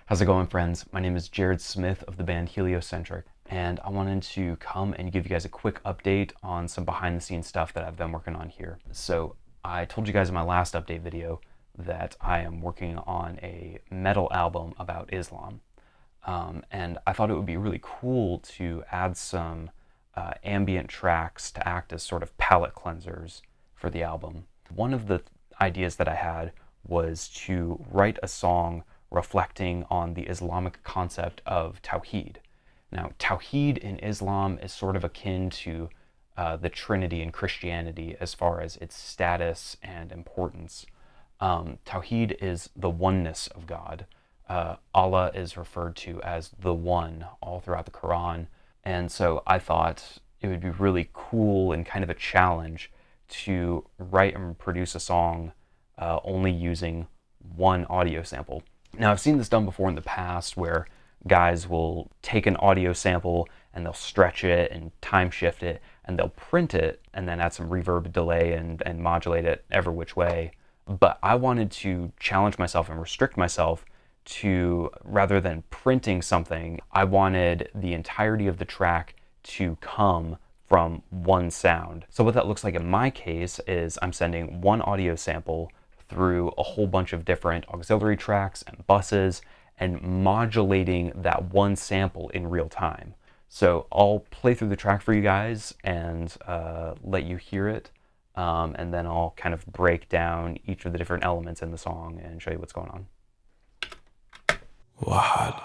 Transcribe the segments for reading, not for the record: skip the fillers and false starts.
How's it going, friends? My name is Jared Smith of the band Heliocentric, and I wanted to come and give you guys a quick update on some behind the scenes stuff that I've been working on here. So I told you guys in my last update video that I am working on a metal album about Islam. And I thought it would be really cool to add some ambient tracks to act as sort of palette cleansers for the album. One of the ideas that I had was to write a song reflecting on the Islamic concept of Tawheed. Now, Tawheed in Islam is sort of akin to the Trinity in Christianity as far as its status and importance. Tawheed is the oneness of God. Allah is referred to as the One all throughout the Quran. And so I thought it would be really cool and kind of a challenge to write and produce a song only using one audio sample. Now, I've seen this done before in the past where guys will take an audio sample and they'll stretch it and time shift it and they'll print it and then add some reverb delay and modulate it every which way. But I wanted to challenge myself and restrict myself to, rather than printing something, I wanted the entirety of the track to come from one sound. So what that looks like in my case is I'm sending one audio sample through a whole bunch of different auxiliary tracks and buses and modulating that one sample in real time. So I'll play through the track for you guys and let you hear it, and then I'll kind of break down each of the different elements in the song and show you what's going on. Wahad.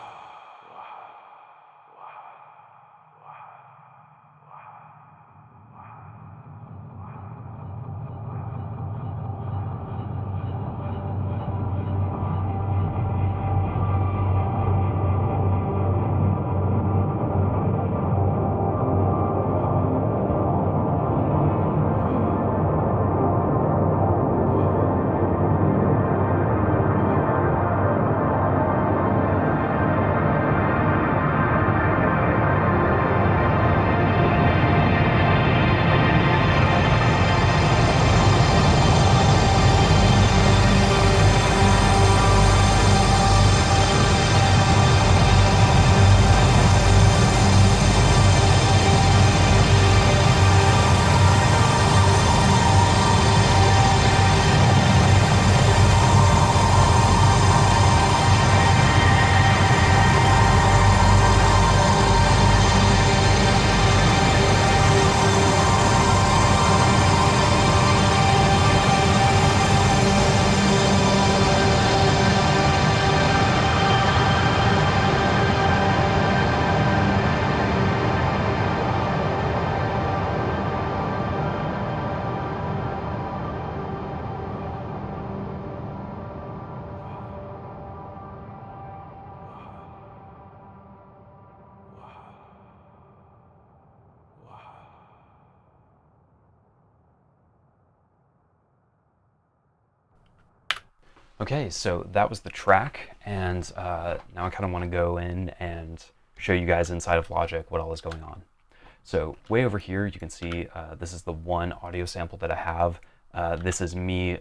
Okay, so that was the track, and now I kind of want to go in and show you guys inside of Logic what all is going on. So way over here, you can see this is the one audio sample that I have. This is me,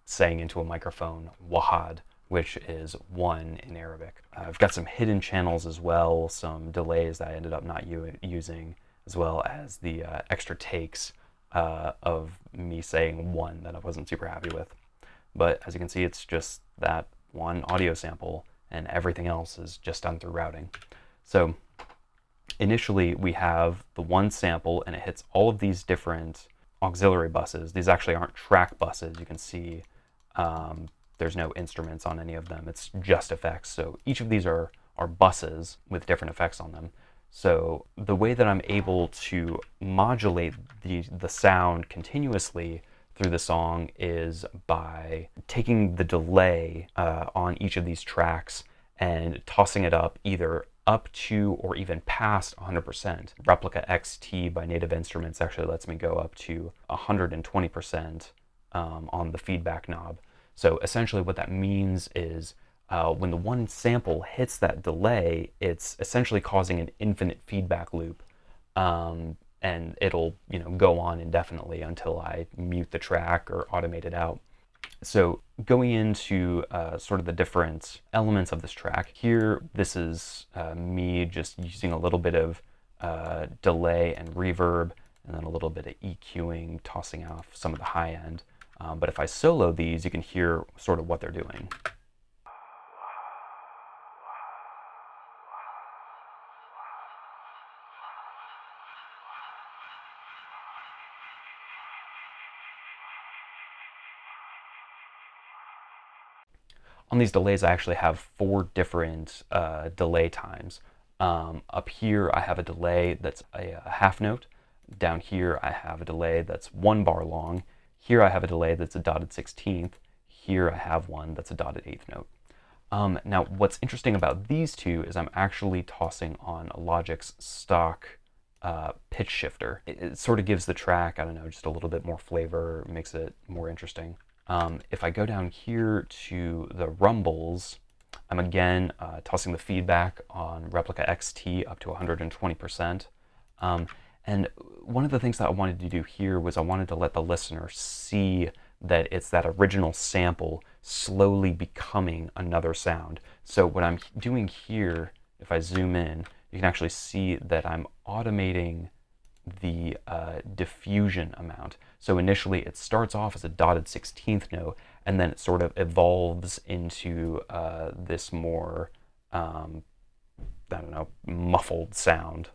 saying into a microphone, Wahad, which is one in Arabic. I've got some hidden channels as well, some delays that I ended up not using, as well as the extra takes of me saying one that I wasn't super happy with. But as you can see, it's just that one audio sample and everything else is just done through routing. So initially we have the one sample and it hits all of these different auxiliary buses. These actually aren't track buses. You can see there's no instruments on any of them. It's just effects. So each of these are buses with different effects on them. So the way that I'm able to modulate the sound continuously through the song is by taking the delay on each of these tracks and tossing it up either up to or even past 100%. Replica XT by Native Instruments actually lets me go up to 120% on the feedback knob. So essentially what that means is when the one sample hits that delay, it's essentially causing an infinite feedback loop. And it'll go on indefinitely until I mute the track or automate it out. So going into sort of the different elements of this track, here this is me just using a little bit of delay and reverb, and then a little bit of EQing, tossing off some of the high end. But if I solo these, you can hear sort of what they're doing. On these delays, I actually have 4 different delay times. Up here, I have a delay that's a half note. Down here, I have a delay that's 1 bar long. Here, I have a delay that's a dotted 16th. Here, I have one that's a dotted 8th note. Now, what's interesting about these two is I'm actually tossing on a Logic's stock pitch shifter. It sort of gives the track, I don't know, just a little bit more flavor, makes it more interesting. If I go down here to the rumbles, I'm again tossing the feedback on Replica XT up to 120%. And one of the things that I wanted to do here was I wanted to let the listener see that it's that original sample slowly becoming another sound. So what I'm doing here, if I zoom in, you can actually see that I'm automating the diffusion amount. So initially it starts off as a dotted 16th note, and then it sort of evolves into this more, I don't know, muffled sound.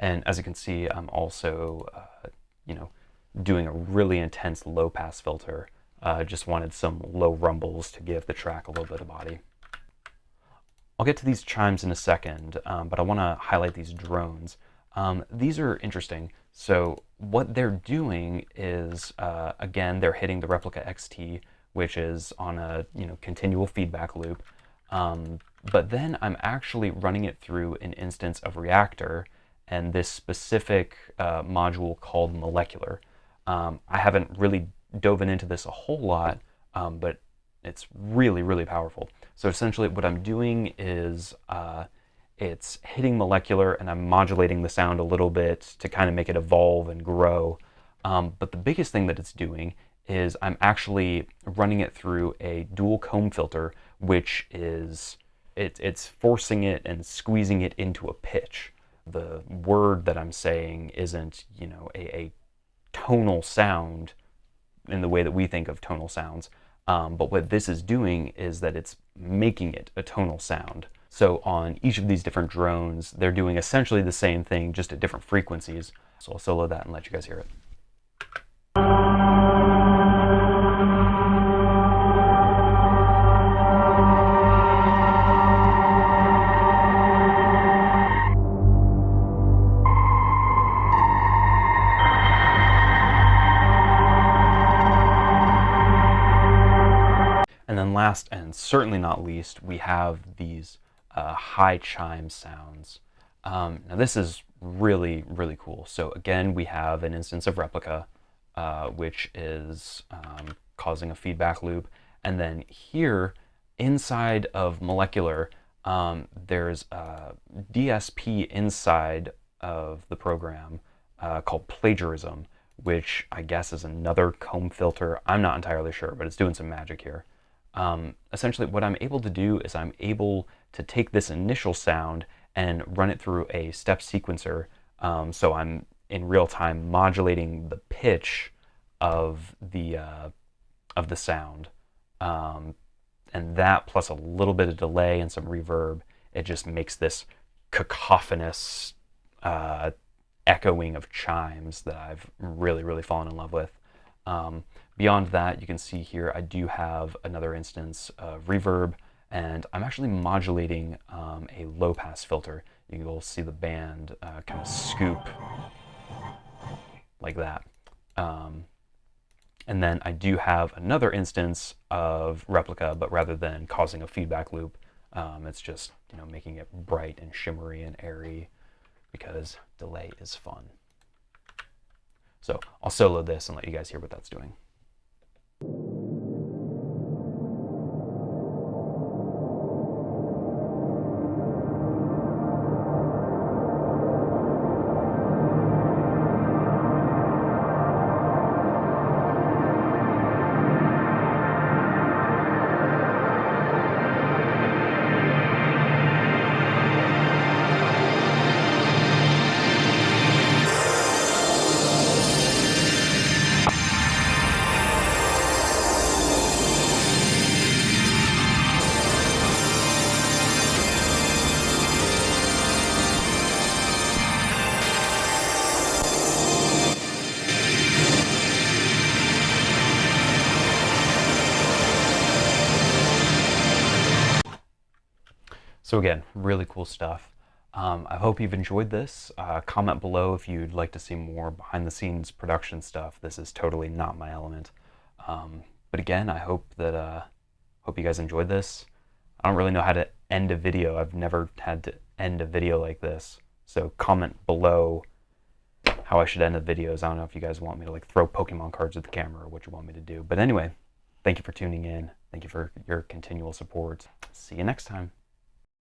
And as you can see, I'm also, doing a really intense low pass filter. Just wanted some low rumbles to give the track a little bit of body. I'll get to these chimes in a second, but I want to highlight these drones. These are interesting. So what they're doing is, again, they're hitting the Replica XT, which is on a continual feedback loop. But then I'm actually running it through an instance of Reactor and this specific module called Molecular. I haven't really dove into this a whole lot, but it's really, really powerful. So essentially what I'm doing is it's hitting Molecular and I'm modulating the sound a little bit to kind of make it evolve and grow. But the biggest thing that it's doing is I'm actually running it through a dual comb filter, which is, it's forcing it and squeezing it into a pitch. The word that I'm saying isn't, a tonal sound in the way that we think of tonal sounds. But what this is doing is that it's making it a tonal sound. So on each of these different drones, they're doing essentially the same thing, just at different frequencies. So I'll solo that and let you guys hear it. And then last and certainly not least, we have these high chime sounds. Now this is really, really cool. So again, we have an instance of Replica, which is causing a feedback loop. And then here, inside of Molecular, there's a DSP inside of the program called Plagiarism, which I guess is another comb filter. I'm not entirely sure, but it's doing some magic here. Essentially what I'm able to do is I'm able to take this initial sound and run it through a step sequencer. So I'm in real time modulating the pitch of the sound. And that plus a little bit of delay and some reverb, it just makes this cacophonous echoing of chimes that I've really, really fallen in love with. Beyond that, you can see here I do have another instance of reverb, and I'm actually modulating a low pass filter. You will see the band kind of scoop like that. And then I do have another instance of Replica, but rather than causing a feedback loop, it's just making it bright and shimmery and airy because delay is fun. So I'll solo this and let you guys hear what that's doing. So again, really cool stuff. I hope you've enjoyed this. Comment below if you'd like to see more behind the scenes production stuff. This is totally not my element. But again, I hope that hope you guys enjoyed this. I don't really know how to end a video. I've never had to end a video like this. So comment below how I should end the videos. I don't know if you guys want me to like throw Pokemon cards at the camera or what you want me to do. But anyway, thank you for tuning in. Thank you for your continual support. See you next time.